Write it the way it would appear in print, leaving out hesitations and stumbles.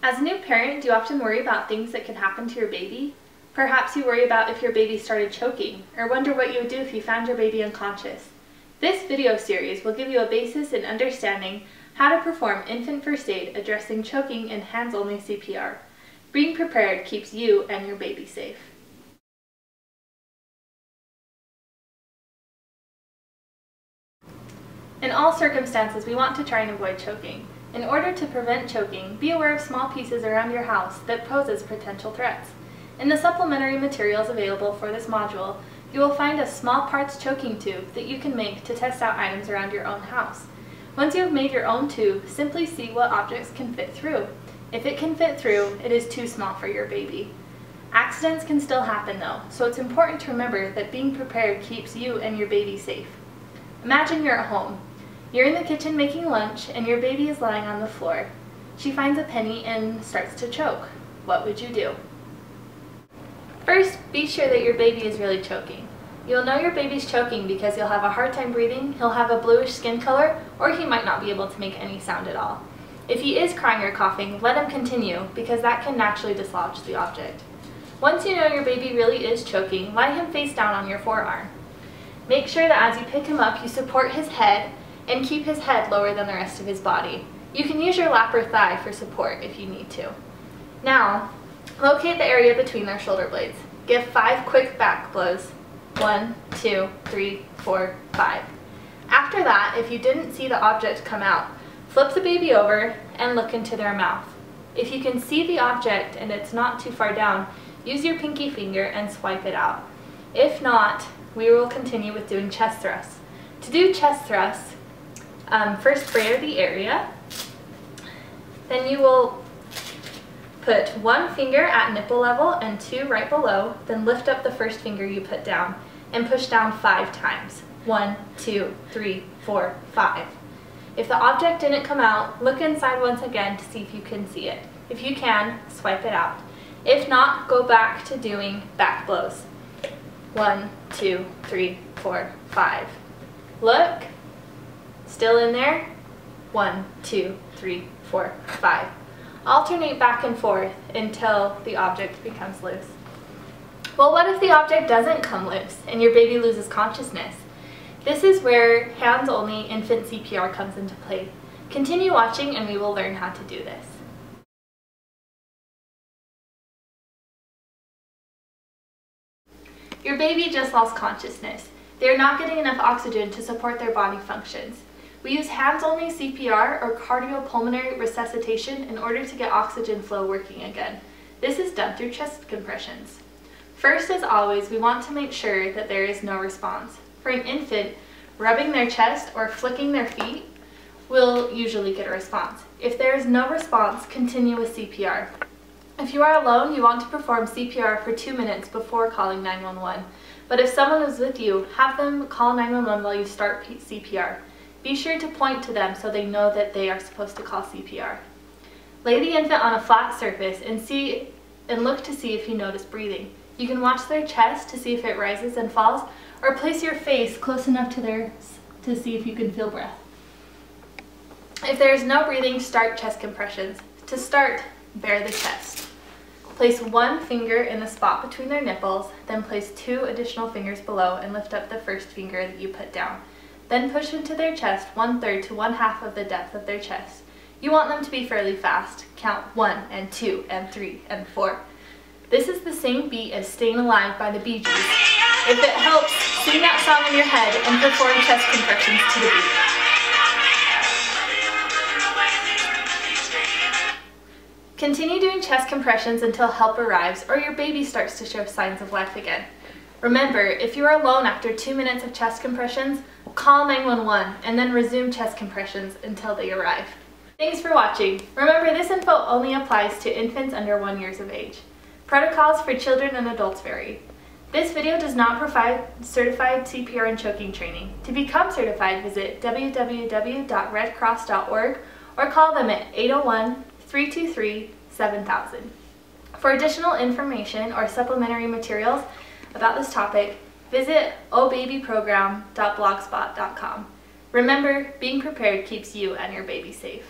As a new parent, do you often worry about things that could happen to your baby? Perhaps you worry about if your baby started choking, or wonder what you would do if you found your baby unconscious. This video series will give you a basis in understanding how to perform infant first aid addressing choking and hands-only CPR. Being prepared keeps you and your baby safe. In all circumstances, we want to try and avoid choking. In order to prevent choking, be aware of small pieces around your house that poses potential threats. In the supplementary materials available for this module, you will find a small parts choking tube that you can make to test out items around your own house. Once you have made your own tube, simply see what objects can fit through. If it can fit through, it is too small for your baby. Accidents can still happen though, so it's important to remember that being prepared keeps you and your baby safe. Imagine you're at home. You're in the kitchen making lunch and your baby is lying on the floor. She finds a penny and starts to choke. What would you do? First, be sure that your baby is really choking. You'll know your baby's choking because he'll have a hard time breathing, he'll have a bluish skin color, or he might not be able to make any sound at all. If he is crying or coughing, let him continue because that can naturally dislodge the object. Once you know your baby really is choking, lie him face down on your forearm. Make sure that as you pick him up, you support his head and keep his head lower than the rest of his body. You can use your lap or thigh for support if you need to. Now, locate the area between their shoulder blades. Give 5 quick back blows. 1, 2, 3, 4, 5. After that, if you didn't see the object come out, flip the baby over and look into their mouth. If you can see the object and it's not too far down, use your pinky finger and swipe it out. If not, we will continue with doing chest thrusts. To do chest thrusts, first brayer the area, then you will put 1 finger at nipple level and 2 right below, then lift up the first finger you put down and push down 5 times. 1, 2, 3, 4, 5. If the object didn't come out, look inside once again to see if you can see it. If you can, swipe it out. If not, go back to doing back blows. 1, 2, 3, 4, 5. Look. Still in there? 1, 2, 3, 4, 5. Alternate back and forth until the object becomes loose. Well, what if the object doesn't come loose and your baby loses consciousness? This is where hands-only infant CPR comes into play. Continue watching and we will learn how to do this. Your baby just lost consciousness. They are not getting enough oxygen to support their body functions. We use hands-only CPR or cardiopulmonary resuscitation in order to get oxygen flow working again. This is done through chest compressions. First, as always, we want to make sure that there is no response. For an infant, rubbing their chest or flicking their feet will usually get a response. If there is no response, continue with CPR. If you are alone, you want to perform CPR for 2 minutes before calling 911. But if someone is with you, have them call 911 while you start CPR. Be sure to point to them so they know that they are supposed to call CPR. Lay the infant on a flat surface and look to see if you notice breathing. You can watch their chest to see if it rises and falls, or place your face close enough to theirs to see if you can feel breath. If there is no breathing, start chest compressions. To start, bare the chest. Place 1 finger in the spot between their nipples, then place 2 additional fingers below and lift up the first finger that you put down. Then push into their chest 1/3 to 1/2 of the depth of their chest. You want them to be fairly fast. Count 1 and 2 and 3 and 4. This is the same beat as Staying Alive by the Bee Gees. If it helps, sing that song in your head and perform chest compressions to the beat. Continue doing chest compressions until help arrives or your baby starts to show signs of life again. Remember, if you are alone after 2 minutes of chest compressions, call 911 and then resume chest compressions until they arrive. Thanks for watching. Remember, this info only applies to infants under 1 year of age. Protocols for children and adults vary. This video does not provide certified CPR and choking training. To become certified, visit www.redcross.org or call them at 801-323-7000. For additional information or supplementary materials about this topic, visit obabyprogram.blogspot.com. Remember, being prepared keeps you and your baby safe.